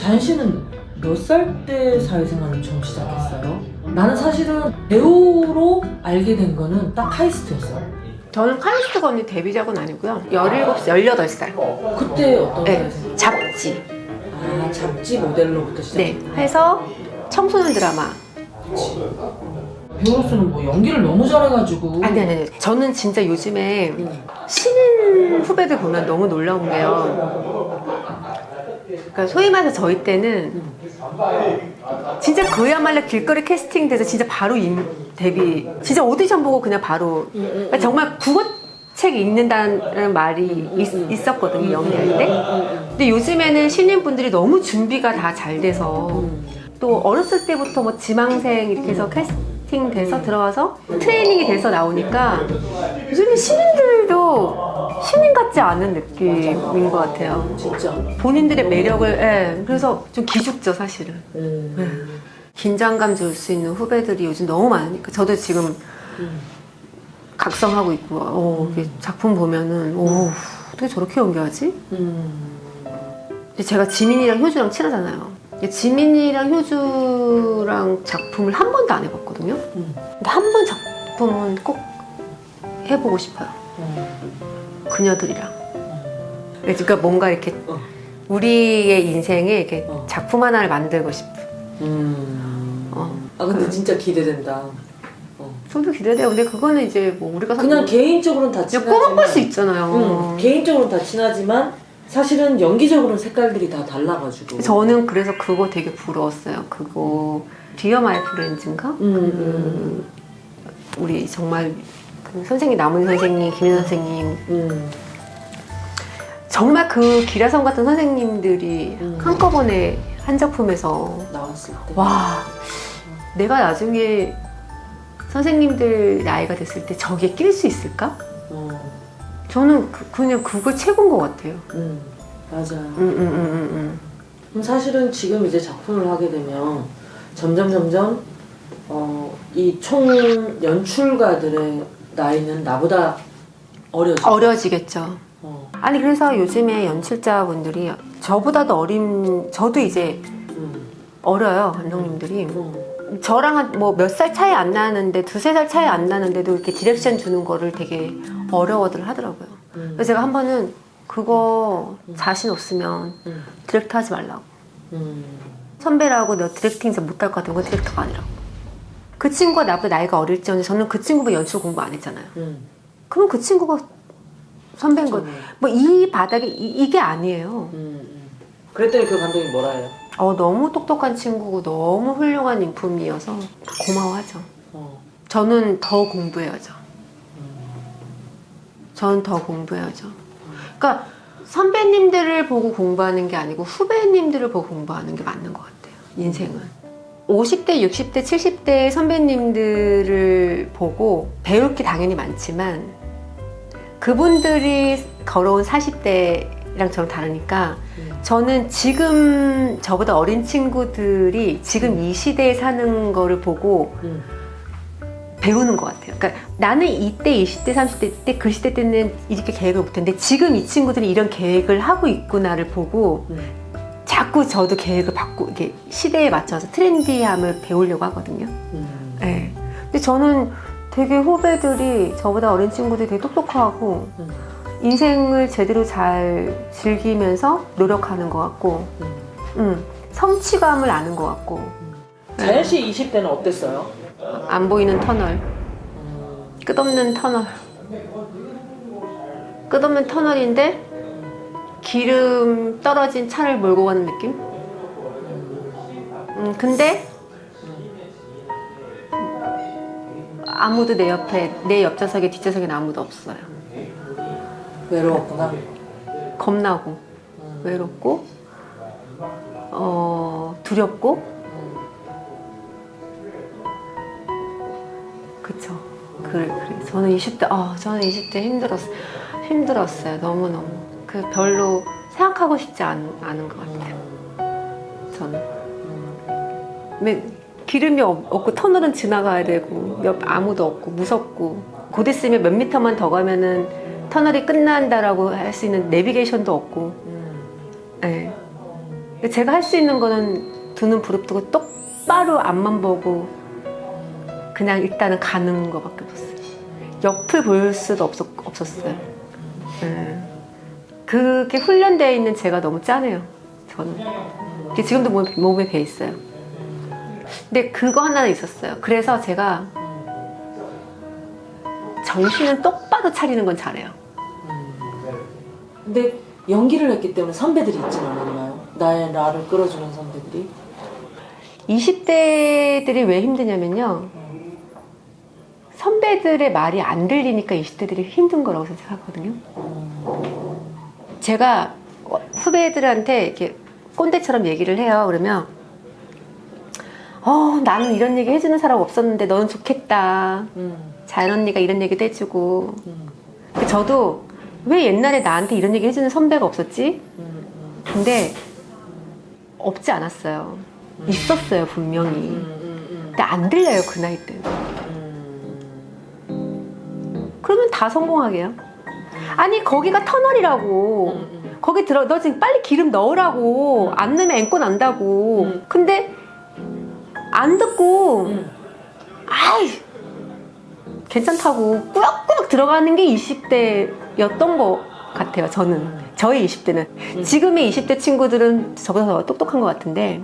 자연 씨는 몇 살 때 사회생활을 처음 시작했어요? 나는 사실은 배우로 알게 된 거는 딱 카이스트였어요. 저는 카이스트가 언니 데뷔작은 아니고요. 17살, 18살. 그때 어떤 네, 사회생활? 잡지. 아, 잡지 모델로부터 시작. 네, 해서 청소년 드라마. 배우로서는 뭐 연기를 너무 잘해가지고. 아니. 저는 진짜 요즘에 신인 후배들 보면 너무 놀라운 게요. 그러니까 소위 말해서 저희 때는 진짜 그야말로 길거리 캐스팅돼서 진짜 바로 데뷔, 진짜 오디션 보고 그냥 바로, 그러니까 정말 국어책 읽는다는 말이 있었거든요, 연기할 때. 근데 요즘에는 신인분들이 너무 준비가 다 잘 돼서 또 어렸을 때부터 뭐 지망생 이렇게 해서 캐스팅 돼서 들어가서 트레이닝이 돼서 나오니까 요즘에 신인들도 신인 같지 않은 느낌인 것 같아요. 진짜. 본인들의 매력을, 예, 그래서 좀 기죽죠, 사실은. 긴장감 줄 수 있는 후배들이 요즘 너무 많으니까. 저도 지금 각성하고 있고, 이렇게 작품 보면은, 어떻게 저렇게 연기하지? 근데 제가 지민이랑 효주랑 친하잖아요. 근데 지민이랑 효주랑 작품을 한 번도 안 해봤거든요. 근데 한 번 작품은 꼭 해보고 싶어요. 그녀들이랑. 그러니까 뭔가 이렇게 우리의 인생에 이렇게 작품 하나를 만들고 싶어. 아, 근데 진짜 기대된다. 저도 기대돼요. 근데 그거는 이제 뭐 우리가 그냥 개인적으로는 다 그냥 친하지만. 꿈을 꿀 수 있잖아요. 개인적으로는 다 친하지만 사실은 연기적으로는 색깔들이 다 달라가지고. 저는 그래서 그거 되게 부러웠어요. 그거 디어 마이 프렌즈인가? 우리 정말 그 선생님, 남은 선생님, 김인 선생님, 정말 그 기라성 같은 선생님들이 한꺼번에 한 작품에서 나왔을 때. 와, 내가 나중에 선생님들 나이가 됐을 때 저기에 낄 수 있을까? 저는 그냥 그거 최고인 것 같아요. 맞아. 그럼 사실은 지금 이제 작품을 하게 되면 점점 이 총 연출가들의 나이는 나보다 어려지겠죠. 아니 그래서 요즘에 연출자분들이 저보다도 저도 이제 어려요, 감독님들이. 저랑 뭐 몇 살 차이 안 나는데, 두세 살 차이 안 나는데도 이렇게 디렉션 주는 거를 되게 어려워들 하더라고요. 그래서 제가 한 번은 그거 자신 없으면 디렉터 하지 말라고. 선배라고 너 디렉팅에서 못할 것 같은 건 디렉터가 아니라고. 그 친구가 나보다 나이가 어릴지언정 저는 그 친구보다 연출 공부 안 했잖아요. 그럼 그 친구가 선배인 거, 뭐 이 바닥에 이게 아니에요. 그랬더니 그 감독이 뭐라 해요? 너무 똑똑한 친구고 너무 훌륭한 인품이어서 고마워하죠. 저는 더 공부해야죠. 저는 더 공부해야죠. 그러니까 선배님들을 보고 공부하는 게 아니고 후배님들을 보고 공부하는 게 맞는 것 같아요. 인생은. 50대, 60대, 70대 선배님들을 보고 배울 게 당연히 많지만 그분들이 걸어온 40대랑 저랑 다르니까 저는 지금 저보다 어린 친구들이 지금 이 시대에 사는 거를 보고 배우는 것 같아요. 그러니까 나는 이때 20대, 30대 때 그 시대 때는 이렇게 계획을 못했는데 지금 이 친구들이 이런 계획을 하고 있구나를 보고 자꾸 저도 계획을 이렇게 시대에 맞춰서 트렌디함을 배우려고 하거든요. 네. 근데 저는 되게 후배들이 저보다 어린 친구들이 되게 똑똑하고 인생을 제대로 잘 즐기면서 노력하는 것 같고 성취감을 아는 것 같고. 자연 씨 20대는 어땠어요? 안 보이는 터널, 끝없는 터널, 끝없는 터널인데 기름 떨어진 차를 몰고 가는 느낌? 근데 아무도 내 옆에, 내 옆좌석에 뒷좌석에는 아무도 없어요. 외로웠구나. 겁나고 외롭고 두렵고. 그쵸. 그래. 저는 20대 힘들었어요. 너무너무. 별로 생각하고 싶지 않은 것 같아요. 저는. 근데 기름이 없고 터널은 지나가야 되고 아무도 없고 무섭고 곧 있으면 몇 미터만 더 가면은 터널이 끝난다라고 할 수 있는 내비게이션도 없고. 네. 근데 제가 할 수 있는 거는 두 눈 부릅뜨고 똑바로 앞만 보고 그냥 일단은 가는 거밖에 없었어요. 옆을 볼 수도 없었어요. 그게 훈련되어 있는 제가 너무 짠해요. 저는 그게 지금도 몸에 배 있어요. 근데 그거 하나는 있었어요. 그래서 제가 정신은 똑바로 차리는 건 잘해요. 근데 연기를 했기 때문에 선배들이 있진 않았나요? 나를 끌어주는 선배들이? 20대들이 왜 힘드냐면요. 선배들의 말이 안 들리니까 20대들이 힘든 거라고 생각하거든요. 제가 후배들한테 이렇게 꼰대처럼 얘기를 해요. 그러면 나는 이런 얘기 해주는 사람 없었는데 너는 좋겠다. 자연 언니가 이런 얘기도 해주고. 저도 왜 옛날에 나한테 이런 얘기 해주는 선배가 없었지? 근데 없지 않았어요. 있었어요, 분명히. 근데 안 들려요, 그 나이 때는. 그러면 다 성공하게요. 아니, 거기가 터널이라고. 거기 너 지금 빨리 기름 넣으라고. 안 넣으면 앵꼬 난다고. 근데 안 듣고 아이 괜찮다고 꾸역꾸역 들어가는 게 20대였던 것 같아요. 저의 20대는. 지금의 20대 친구들은 저보다 더 똑똑한 것 같은데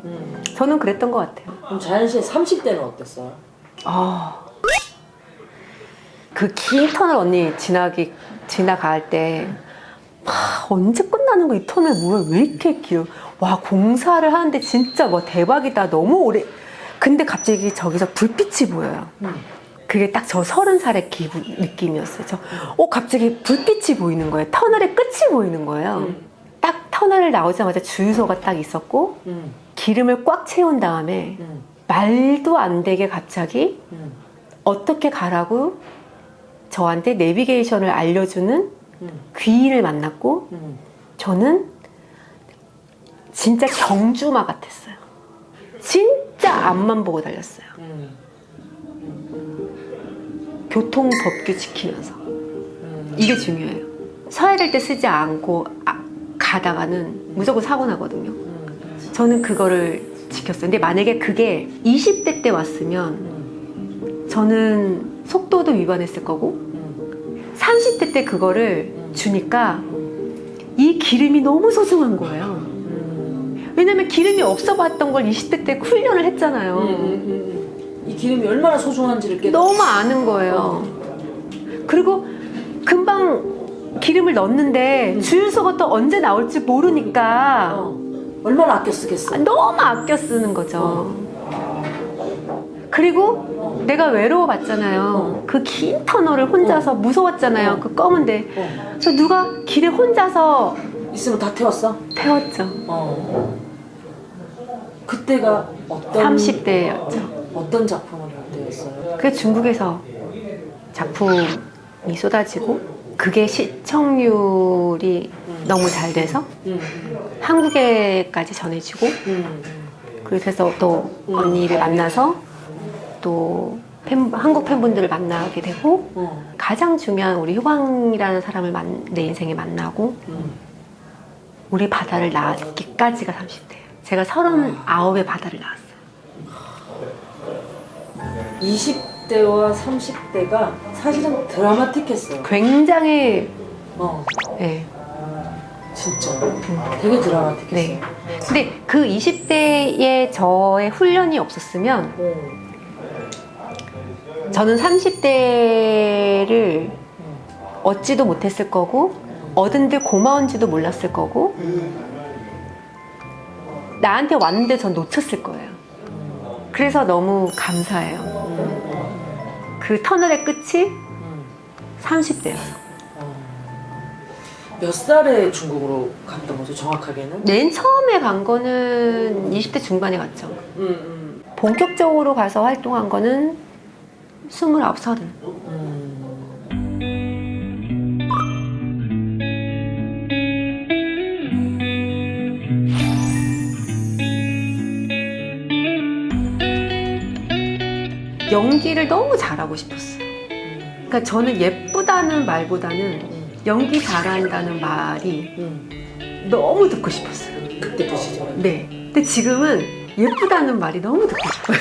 저는 그랬던 것 같아요. 그럼 자연 씨의 30대는 어땠어요? 그 긴 터널 언니 지나갈 때 언제 끝나는 거 이 터널 뭐야 왜 이렇게 길어. 와, 공사를 하는데 진짜 뭐 대박이다. 너무 오래. 근데 갑자기 저기서 불빛이 보여요. 그게 딱 저 30살의 느낌이었어요. 갑자기 불빛이 보이는 거예요. 터널의 끝이 보이는 거예요. 딱 터널을 나오자마자 주유소가 딱 있었고 기름을 꽉 채운 다음에 말도 안 되게 갑자기 어떻게 가라고 저한테 내비게이션을 알려주는 귀인을 만났고 저는 진짜 경주마 같았어요. 진짜 앞만 보고 달렸어요. 교통법규 지키면서. 이게 중요해요. 서야 될 때 쓰지 않고 가다가는 무조건 사고 나거든요. 저는 그거를 지켰어요. 근데 만약에 그게 20대 때 왔으면 저는 속도도 위반했을 거고 30대 때 그거를 주니까 이 기름이 너무 소중한 거예요. 왜냐면 기름이 없어 봤던 걸 20대 때 훈련을 했잖아요. 이 기름이 얼마나 소중한지를 너무 아는 거예요. 그리고 금방 기름을 넣었는데 주유소가 또 언제 나올지 모르니까 얼마나 아껴 쓰겠어. 너무 아껴 쓰는 거죠. 그리고 내가 외로워봤잖아요. 그 긴 터널을 혼자서 무서웠잖아요. 그 검은데. 그래서 누가 길에 혼자서 있으면 다 태웠어? 태웠죠. 그때가 어떤 30대였죠. 어떤 작품을 할 때였어요? 그게 중국에서 작품이 쏟아지고 그게 시청률이 너무 잘 돼서 한국에까지 전해지고 그래서 또 언니를 만나서 또 한국 팬분들을 만나게 되고 가장 중요한 우리 효광이라는 사람을 내 인생에 만나고 우리 바다를 낳기까지가 30대예요. 제가 39에 바다를 낳았어요. 20대와 30대가 사실은 드라마틱했어요. 굉장히 네. 진짜 되게 드라마틱했어요. 네. 근데 그 20대의 저의 훈련이 없었으면 저는 30대를 얻지도 못했을 거고 얻은데 고마운지도 몰랐을 거고 나한테 왔는데 전 놓쳤을 거예요. 그래서 너무 감사해요. 그 터널의 끝이 30대였어. 몇 살에 중국으로 갔던 거죠, 정확하게는? 맨 처음에 간 거는 20대 중반에 갔죠. 본격적으로 가서 활동한 거는 29, 30. 연기를 너무 잘하고 싶었어요. 그러니까 저는 예쁘다는 말보다는 연기 잘한다는 말이 너무 듣고 싶었어요. 그때 그 시절에. 네. 근데 지금은 예쁘다는 말이 너무 듣고 싶어요.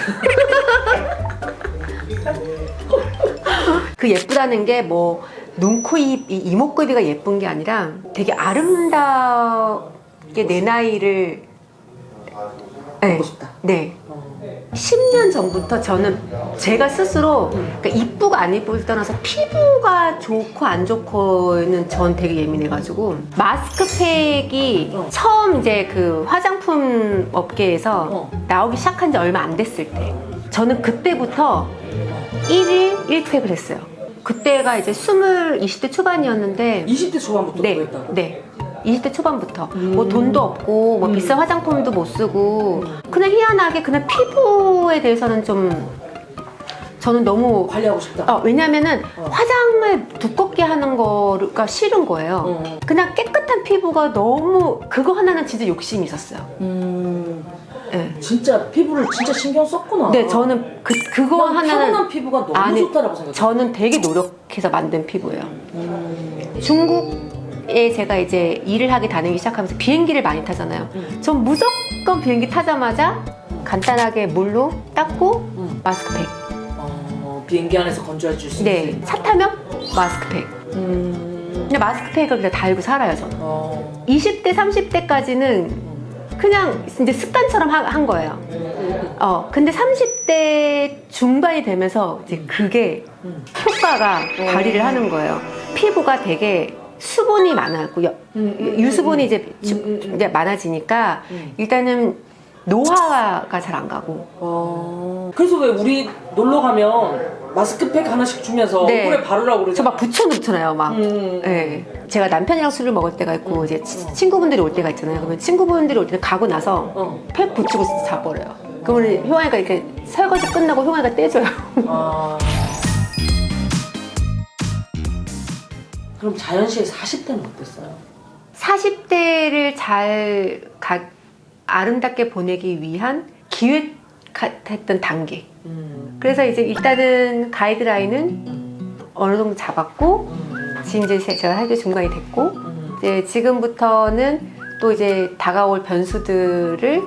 그 예쁘다는 게 뭐 눈, 코, 입, 이목구비가 예쁜 게 아니라 되게 아름답게 내 나이를 네. 보고 싶다. 네. 10년 전부터 저는 제가 스스로 그러니까 이쁘고 안 이쁘를 떠나서 피부가 좋고 안 좋고는 전 되게 예민해가지고 마스크팩이 처음 이제 그 화장품 업계에서 나오기 시작한 지 얼마 안 됐을 때 저는 그때부터 1일 1팩을 했어요. 그때가 이제 20대 초반이었는데 20대 초반부터 네, 그거 했다고? 네. 20대 초반부터 뭐 돈도 없고 뭐 비싼 화장품도 못 쓰고 그냥 희한하게 그냥 피부에 대해서는 좀 저는 너무 관리하고 싶다. 왜냐면은 화장을 두껍게 하는 거가 싫은 거예요. 그냥 깨끗한 피부가 너무 그거 하나는 진짜 욕심이 있었어요. 네. 진짜 피부를 진짜 신경 썼구나. 네, 저는 그거 하나는 타고난 피부가 너무 좋다라고 생각해요. 저는 되게 노력해서 만든 피부예요. 중국에 제가 이제 일을 하게 다니기 시작하면서 비행기를 많이 타잖아요. 전 무조건 비행기 타자마자 간단하게 물로 닦고 마스크팩. 비행기 안에서 건조해 줄 수 네, 있는. 차 타면 마스크팩. 근데 마스크팩을 그냥 달고 살아요, 저는. 20대, 30대까지는 그냥 이제 습관처럼 한 거예요. 근데 30대 중반이 되면서 이제 그게 효과가 발휘를 하는 거예요. 피부가 되게 수분이 많았고 유수분이 이제 많아지니까 일단은 노화가 잘 안 가고. 그래서 왜 우리 놀러 가면 마스크팩 하나씩 주면서 네. 얼굴에 바르라고 그러죠? 저 막 붙여놓잖아요, 막. 네. 제가 남편이랑 술을 먹을 때가 있고 이제 친구분들이 올 때가 있잖아요. 그러면 친구분들이 올 때 가고 나서 팩 붙이고 자버려요. 그러면 효아이가 이렇게 설거지 끝나고 효아이가 떼줘요. 그럼 자연 씨의 40대는 어땠어요? 40대를 잘 아름답게 보내기 위한 기획했던 단계. 그래서 이제 일단은 가이드라인은 어느 정도 잡았고, 지금 이제 제가 할게 중간이 됐고, 이제 지금부터는 또 이제 다가올 변수들을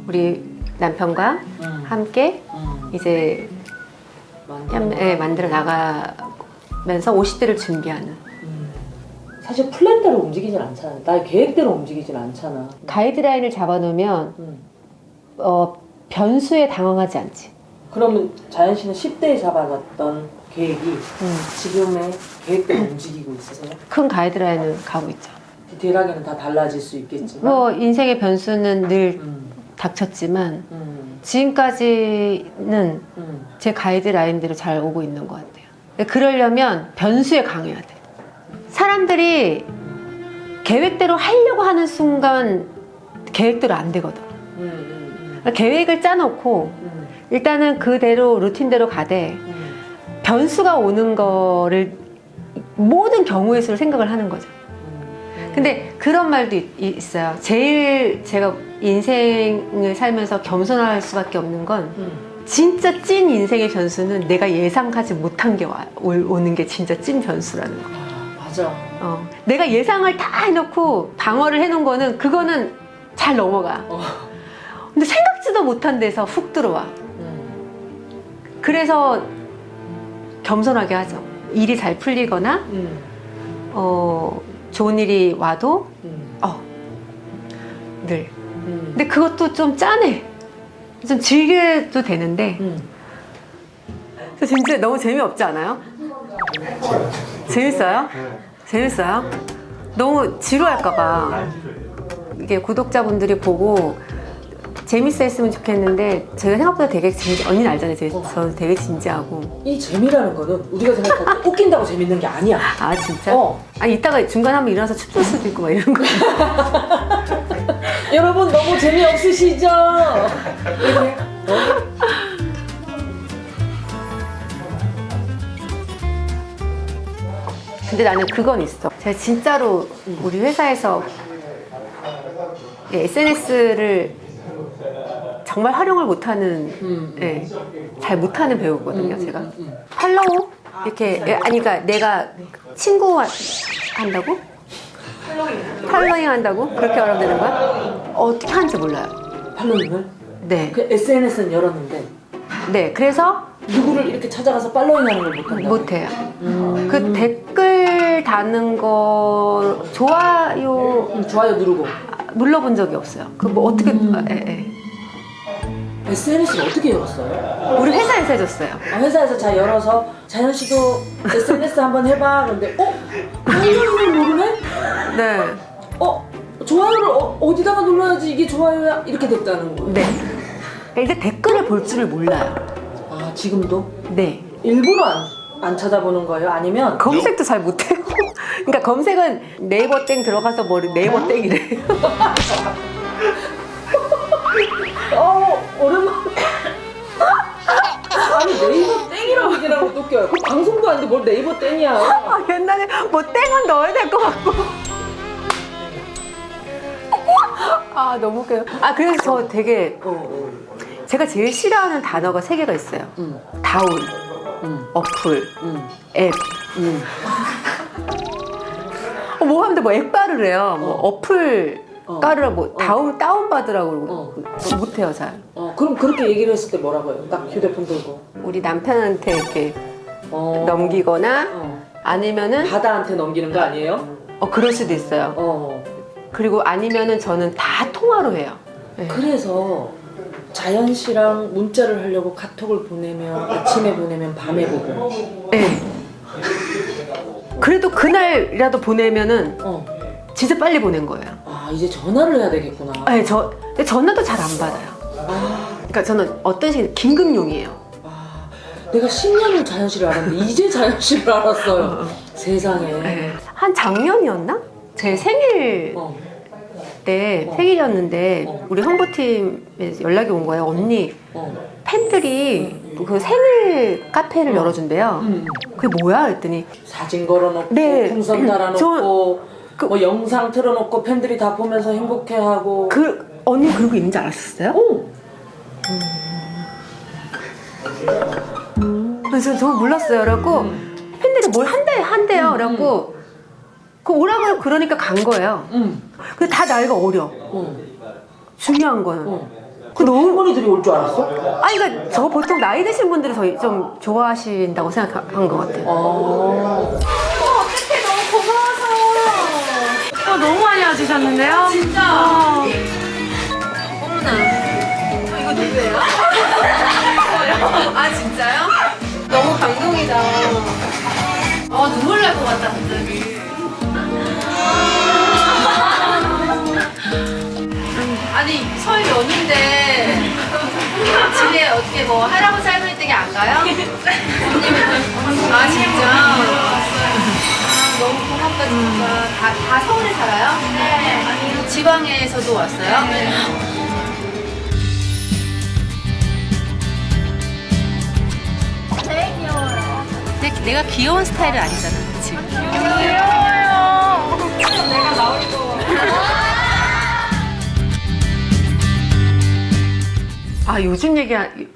우리 남편과 함께 이제 만들어 나가면서 50대를 준비하는. 사실 플랜대로 움직이진 않잖아. 나의 계획대로 움직이진 않잖아. 가이드라인을 잡아놓으면 변수에 당황하지 않지. 그러면 자연 씨는 10대에 잡아놨던 계획이 지금의 계획대로 움직이고 있으세요? 큰 가이드라인은 가고 있죠. 디테일하게는 다 달라질 수 있겠지만 뭐 인생의 변수는 늘 닥쳤지만 지금까지는 제 가이드라인대로 잘 오고 있는 것 같아요. 그러려면 변수에 강해야 돼. 사람들이 계획대로 하려고 하는 순간 계획대로 안 되거든. 계획을 짜놓고 일단은 그대로 루틴대로 가되 변수가 오는 거를 모든 경우의 수를 생각을 하는 거죠. 근데 그런 말도 있어요. 제일 제가 인생을 살면서 겸손할 수밖에 없는 건 진짜 찐 인생의 변수는 내가 예상하지 못한 게 오는 게 진짜 찐 변수라는 거. 맞아. 내가 예상을 다 해놓고 방어를 해놓은 거는 그거는 잘 넘어가. 근데 생각지도 못한 데서 훅 들어와. 그래서 겸손하게 하죠. 일이 잘 풀리거나 좋은 일이 와도 늘. 근데 그것도 좀 짠해. 좀 즐겨도 되는데 진짜 너무 재미없지 않아요? 재밌어요? 재밌어요? 너무 지루할까봐. 이게 구독자분들이 보고 재밌어 했으면 좋겠는데 제가 생각보다 되게 언니는 알잖아요. 저는 되게 진지하고. 이 재미라는 거는 우리가 생각할 때 웃긴다고 재밌는 게 아니야. 아 진짜? 아니 이따가 중간에 한번 일어나서 춤출 수도 있고 막 이런 거. 여러분 너무 재미없으시죠? 근데 나는 그건 있어. 제가 진짜로 우리 회사에서 SNS를 정말 활용을 못하는, 잘 못하는 배우거든요, 제가. 팔로우? 이렇게, 아니, 그러니까 내가 친구 한다고? 팔로잉 한다고? 그렇게 말하면 되는 거야? 어떻게 하는지 몰라요. 팔로잉을? 네. 그 SNS는 열었는데 네. 그래서 누구를 이렇게 찾아가서 팔로잉하는 걸 못한다고? 못해요. 그 댓글 다는 거 좋아요 좋아요 누르고. 눌러본 적이 없어요. 그 뭐 어떻게 SNS를 어떻게 열었어요? 우리 회사에서 해줬어요. 회사에서 자 열어서 자연 씨도 SNS 한번 해봐. 근데 팔로잉을 누르네? 네. 좋아요를 어디다가 눌러야지 이게 좋아요야? 이렇게 됐다는 거예요. 네. 그러니까 이제 댓글을 볼 줄을 몰라요. 아 지금도? 네. 일부러 안 찾아보는 거예요? 아니면 검색도 잘 못해요. 그러니까 검색은 네이버 땡 들어가서 뭐 네이버 땡이래. 오랜만에 아니 네이버 땡이라고 얘기하는 것도 웃겨요. 그 방송도 아닌데 뭘 네이버 땡이야. 아, 옛날에 뭐 땡은 넣어야 될 것 같고. 아 너무 웃겨요. 아 그래서 저 되게 제가 제일 싫어하는 단어가 3개가 있어요. 다운, 어플, 앱. 뭐 하는데 뭐 앱 깔으래요. 뭐 어플 깔으라 뭐 다운 받으라고 그러고 못해요 잘. 그럼 그렇게 얘기를 했을 때 뭐라고 해요? 딱 휴대폰 들고 우리 남편한테 이렇게 넘기거나 아니면은 바다한테 넘기는 거 아니에요? 그럴 수도 있어요. 그리고 아니면은 저는 다 통화로 해요. 네. 그래서 자연 씨랑 문자를 하려고 카톡을 보내면 아침에 보내면 밤에 보고. 네. 그래도 그날이라도 보내면은 진짜 빨리 보낸 거예요. 아 이제 전화를 해야 되겠구나. 네, 근데 전화도 잘 안 받아요. 그러니까 저는 어떤 식으로 긴급용이에요. 내가 10년을 자연 씨를 알았는데 이제 자연 씨를 알았어요. 세상에. 네. 한 작년이었나? 제 생일 때 생일이었는데 우리 홍보팀에서 연락이 온 거예요. 언니 팬들이 그 생일 카페를 열어준대요. 그게 뭐야? 했더니 사진 걸어놓고 네. 풍선 달아놓고 뭐 영상 틀어놓고 팬들이 다 보면서 행복해하고. 언니 그러고 있는지 알았었어요? 그래서 저 몰랐어요. 그래갖고 팬들이 뭘 한대요. 그래갖고 그 오라고 그러니까 간 거예요. 근데 다 나이가 어려. 중요한 거는. 그 할머니들이 올 줄 알았어? 아니 그러니까 저 보통 나이 드신 분들이 좀 좋아하신다고 생각한 것 같아요. 어떡해, 너무 고마워서. 너무 많이 와주셨는데요? 진짜. 어머나. 이거 누구예요? 아, 진짜요? 너무 감동이다. 눈물 날 것 같다, 갑자기. 아니, 설 연인데 집에 어떻게 뭐 할아버지 할머니 댁에 안 가요? 아 진짜? 너무 고맙다 진짜. 다 서울에 살아요? 네. 아니 지방에서도 왔어요? 네. 되게 귀여워요. 근데 내가 귀여운 스타일은 아니잖아, 그치? 귀여워요. 내가 나올 거. 아 요즘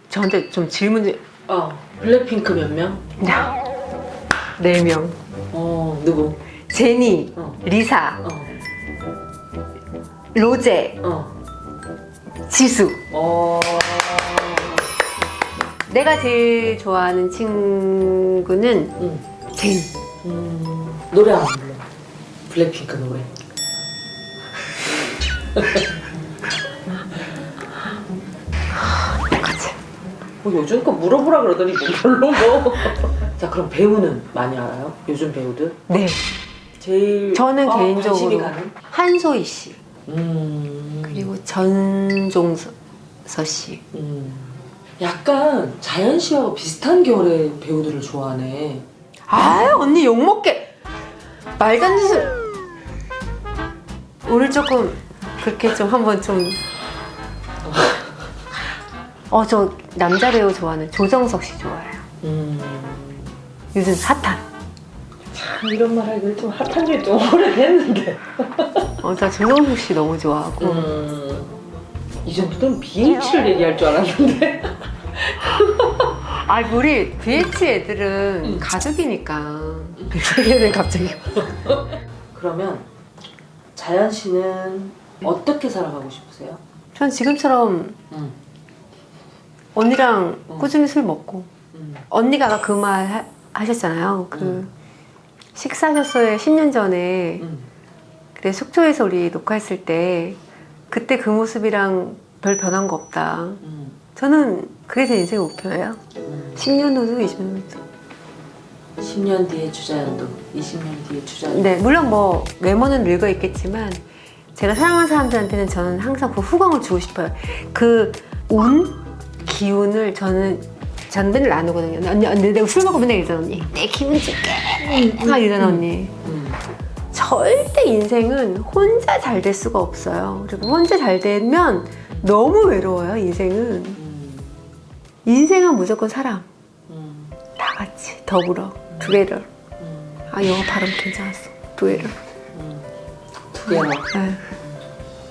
저한테 좀 질문 블랙핑크 몇 명? 4명. 누구? 제니, 리사, 로제, 지수. 내가 제일 좋아하는 친구는 제니. 노래 안 불러. 블랙핑크 노래. 요즘 거 물어보라 그러더니 뭐 별로 뭐. 자 그럼 배우는 많이 알아요? 요즘 배우들? 네. 제일 저는 관심이 개인적으로 가는? 한소희 씨 그리고 그리고 전종서 씨. 약간 자연 씨하고 비슷한 결의 배우들을 좋아하네. 아유 언니 욕먹게 말도 안 되는 오늘 조금 그렇게 좀 한번 좀 저 남자 배우 좋아하는 조정석 씨 좋아해요. 요즘 핫한. 참 이런 말 하기는 좀 핫한 게 좀 오래됐는데. 저 조정석 씨 너무 좋아하고. 이 정도면 BH를 얘기할 줄 알았는데. 우리 BH 애들은 가족이니까. 그 얘기는 갑자기. 그러면 자연 씨는 어떻게 살아가고 싶으세요? 전 지금처럼 응. 언니랑 꾸준히 술 먹고 응. 언니가 아까 그 말 하셨잖아요. 그 식사하셨어요 10년 전에 응. 그래 속초에서 우리 녹화했을 때 그때 그 모습이랑 별 변한 거 없다. 응. 저는 그게 제 인생의 목표예요. 응. 10년 후도 20년 후도. 10년 뒤에 주자연도, 20년 뒤에 주자연도. 네, 물론 뭐 외모는 늙어 있겠지만 제가 사랑하는 사람들한테는 저는 항상 그 후광을 주고 싶어요. 그 운, 기운을 저는 맨날 나누거든요. 언니 내가 술 먹으면 내가 이러잖아 언니. 내 기분 줄게. 막 이러잖아 언니. 절대 인생은 혼자 잘 될 수가 없어요. 그리고 혼자 잘 되면 너무 외로워요 인생은. 인생은 무조건 사람. 다 같이 더불어. together. 아 영어 발음 괜찮았어. together. together. 네.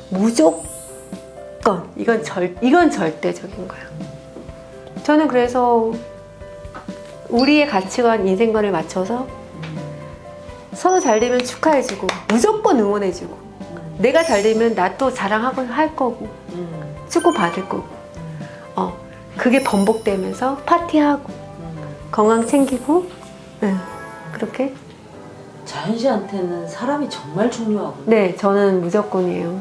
무조건 이건 절대적인 거야. 저는 그래서 우리의 가치관, 인생관을 맞춰서 서로 잘 되면 축하해주고 무조건 응원해주고 내가 잘 되면 나 또 자랑하고 할 거고 축구 받을 거고 그게 번복되면서 파티하고 건강 챙기고 그렇게 자연 씨한테는 사람이 정말 중요하거든요. 네 저는 무조건이에요.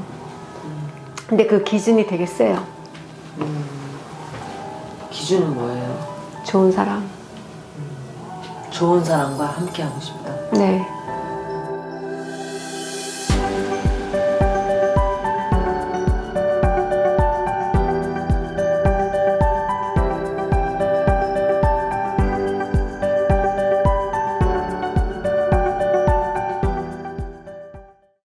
근데 그 기준이 되게 세요. 기준은 뭐예요? 좋은 사람. 좋은 사람과 함께 하고 싶다. 네.